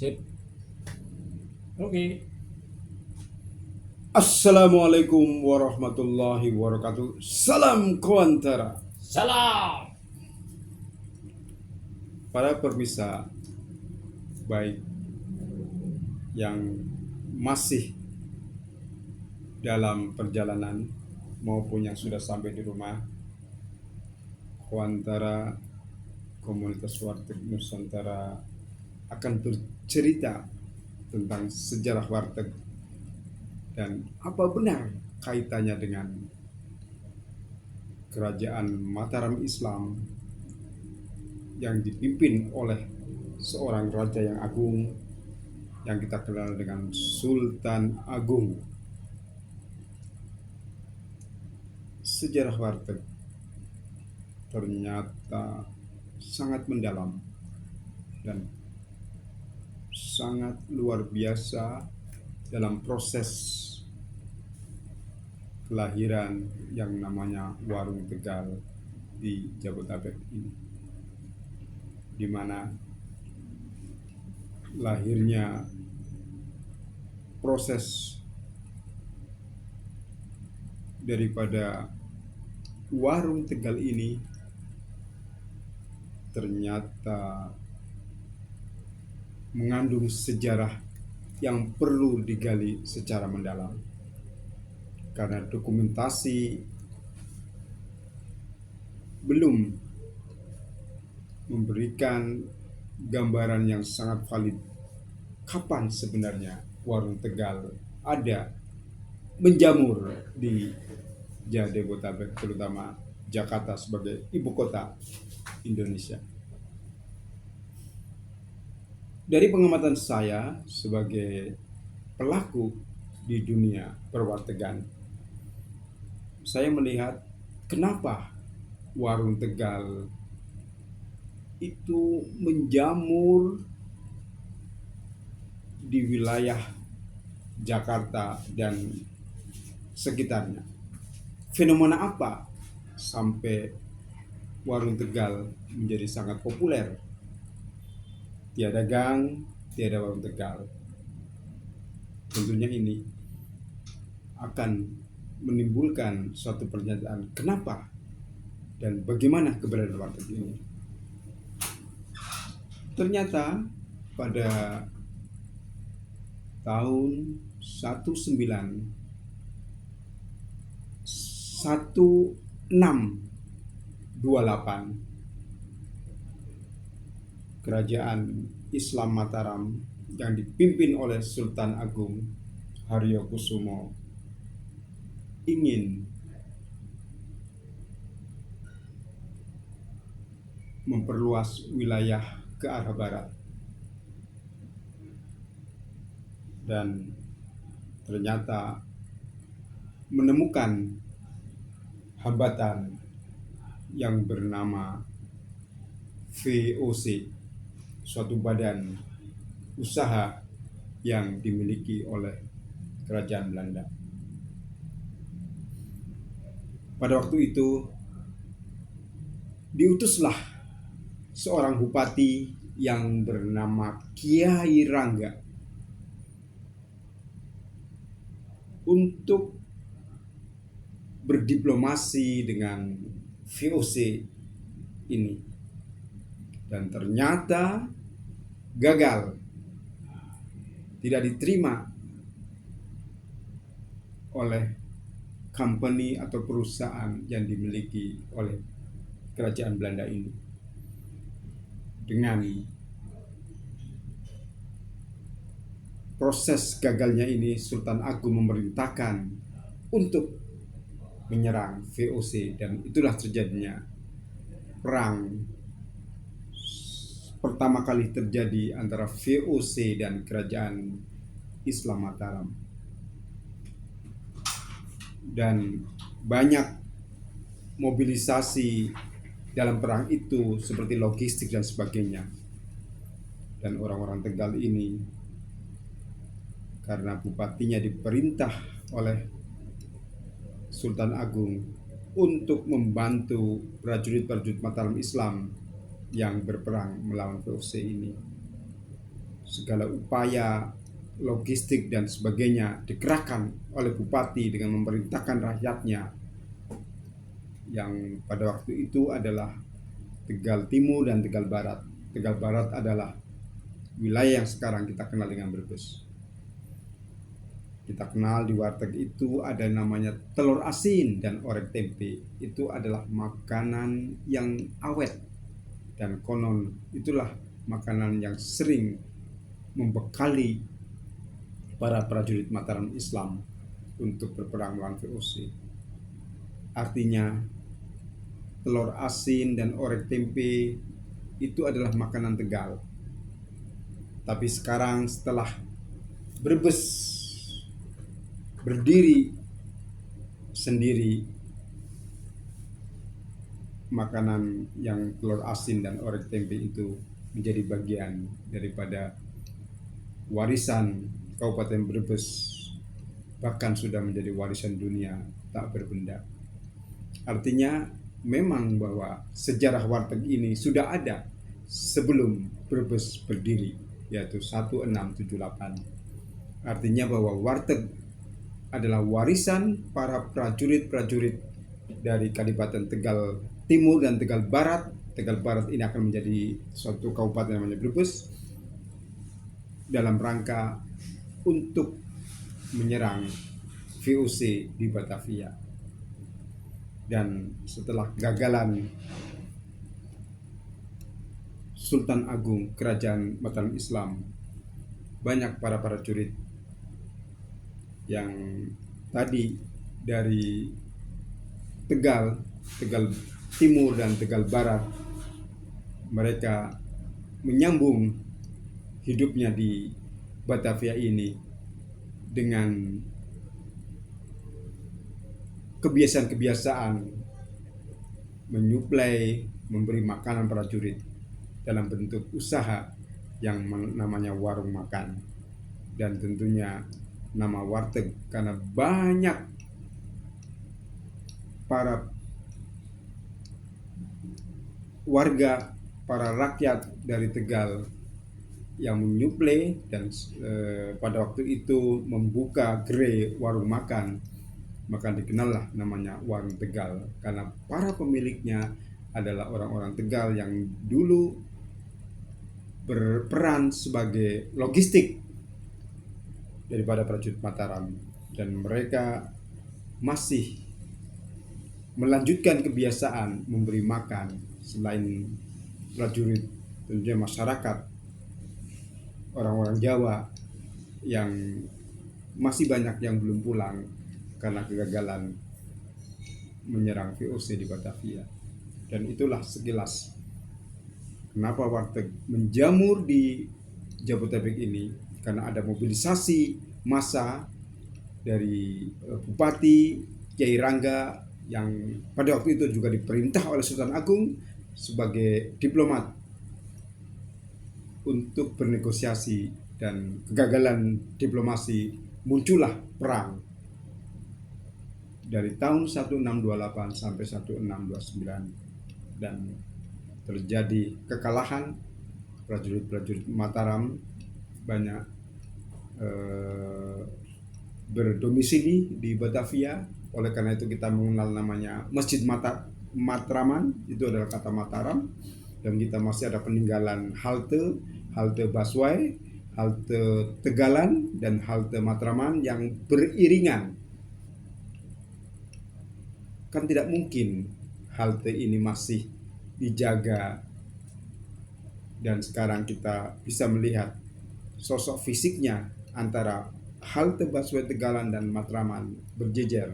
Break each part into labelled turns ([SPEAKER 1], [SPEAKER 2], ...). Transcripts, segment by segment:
[SPEAKER 1] Sip. Oke.
[SPEAKER 2] Assalamualaikum warahmatullahi wabarakatuh. Salam Kuantara.
[SPEAKER 1] Salam.
[SPEAKER 2] Para pemirsa baik yang masih dalam perjalanan maupun yang sudah sampai di rumah, Kuantara Komunitas Warteg Nusantara akan bercerita tentang sejarah warteg dan apa benar kaitannya dengan kerajaan Mataram Islam yang dipimpin oleh seorang raja yang agung yang kita kenal dengan Sultan Agung. Sejarah warteg ternyata sangat mendalam dan sangat luar biasa dalam proses kelahiran yang namanya Warung Tegal di Jabodetabek ini, di mana lahirnya proses daripada Warung Tegal ini ternyata mengandung sejarah yang perlu digali secara mendalam, karena dokumentasi belum memberikan gambaran yang sangat valid kapan sebenarnya Warung Tegal ada menjamur di Jabodetabek, terutama Jakarta sebagai ibu kota Indonesia. Dari pengamatan saya sebagai pelaku di dunia perwartegan, saya melihat kenapa Warung Tegal itu menjamur di wilayah Jakarta dan sekitarnya. Fenomena apa sampai Warung Tegal menjadi sangat populer? Tiada gang, tiada Warung Tegal. Tentunya ini akan menimbulkan suatu pernyataan kenapa dan bagaimana keberadaan warteg ini. Ternyata pada tahun 1628 kerajaan Islam Mataram yang dipimpin oleh Sultan Agung Haryokusumo ingin memperluas wilayah ke arah barat, dan ternyata menemukan hambatan yang bernama VOC, suatu badan usaha yang dimiliki oleh kerajaan Belanda. Pada waktu itu diutuslah seorang bupati yang bernama Kiai Rangga untuk berdiplomasi dengan VOC ini, dan ternyata gagal, tidak diterima oleh company atau perusahaan yang dimiliki oleh kerajaan Belanda ini. Dengan proses gagalnya ini, Sultan Agung memerintahkan untuk menyerang VOC, dan itulah terjadinya perang pertama kali terjadi antara VOC dan kerajaan Islam Mataram. Dan banyak mobilisasi dalam perang itu seperti logistik dan sebagainya. Dan orang-orang Tegal ini, karena bupatinya diperintah oleh Sultan Agung untuk membantu prajurit-prajurit Mataram Islam yang berperang melawan VOC ini, segala upaya logistik dan sebagainya dikerahkan oleh bupati dengan memerintahkan rakyatnya yang pada waktu itu adalah Tegal Timur dan Tegal Barat. Tegal Barat adalah wilayah yang sekarang kita kenal dengan Brebes. Kita kenal di warteg itu ada namanya telur asin dan orek tempe. Itu adalah makanan yang awet dan konon itulah makanan yang sering membekali para prajurit Mataram Islam untuk berperang melawan VOC. Artinya telur asin dan orek tempe itu adalah makanan Tegal. Tapi sekarang setelah Brebes berdiri sendiri, makanan yang telur asin dan orek tempe itu menjadi bagian daripada warisan Kabupaten Brebes, bahkan sudah menjadi warisan dunia tak berbenda. Artinya memang bahwa sejarah warteg ini sudah ada sebelum Brebes berdiri, yaitu 1678. Artinya bahwa warteg adalah warisan para prajurit-prajurit dari Kadipaten Tegal Timur dan Tegal Barat. Tegal Barat ini akan menjadi suatu kabupaten namanya Brebes dalam rangka untuk menyerang VOC di Batavia. Dan setelah kegagalan Sultan Agung Kerajaan Mataram Islam, banyak para prajurit yang tadi dari Tegal Timur dan Tegal Barat, mereka menyambung hidupnya di Batavia ini dengan kebiasaan-kebiasaan menyuplai, memberi makanan prajurit dalam bentuk usaha yang namanya warung makan, dan tentunya nama warteg karena banyak para warga, para rakyat dari Tegal yang menyuplai dan pada waktu itu membuka gerai warung makan, maka dikenallah namanya warung Tegal karena para pemiliknya adalah orang-orang Tegal yang dulu berperan sebagai logistik daripada prajurit Mataram, dan mereka masih melanjutkan kebiasaan memberi makan selain prajurit, tentunya masyarakat orang-orang Jawa yang masih banyak yang belum pulang karena kegagalan menyerang VOC di Batavia. Dan itulah sekilas kenapa warteg menjamur di Jabodetabek ini, karena ada mobilisasi massa dari Bupati Kiai Rangga yang pada waktu itu juga diperintah oleh Sultan Agung sebagai diplomat untuk bernegosiasi, dan kegagalan diplomasi muncullah perang dari tahun 1628 sampai 1629 dan terjadi kekalahan. Prajurit-prajurit Mataram banyak berdomisili di Batavia. Oleh karena itu kita mengenal namanya Masjid Matraman, itu adalah kata Mataram, dan kita masih ada peninggalan halte busway, halte Tegalan, dan halte Matraman yang beriringan. Kan tidak mungkin halte ini masih dijaga, dan sekarang kita bisa melihat sosok fisiknya antara halte busway Tegalan dan Matraman berjejer.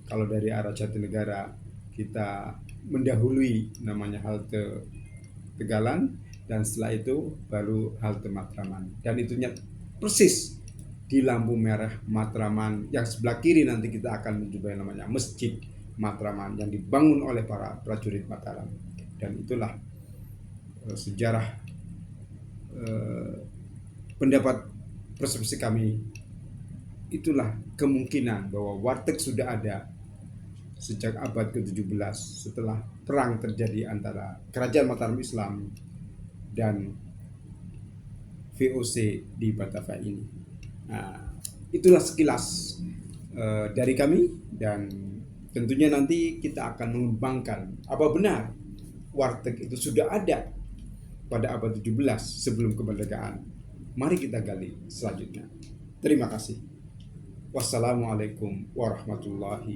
[SPEAKER 2] Kalau dari arah Jatinegara kita mendahului namanya halte Tegalan, dan setelah itu baru halte Matraman, dan itunya persis di lampu merah Matraman. Yang sebelah kiri nanti kita akan menjumpai namanya Masjid Matraman yang dibangun oleh para prajurit Mataram. Dan itulah sejarah pendapat persepsi kami, itulah kemungkinan bahwa warteg sudah ada sejak abad ke-17 setelah perang terjadi antara Kerajaan Mataram Islam dan VOC di Batavia ini. Nah, itulah sekilas dari kami, dan tentunya nanti kita akan mengembangkan apa benar warteg itu sudah ada pada abad 17 sebelum kemerdekaan. Mari kita gali selanjutnya. Terima kasih. Wassalamualaikum warahmatullahi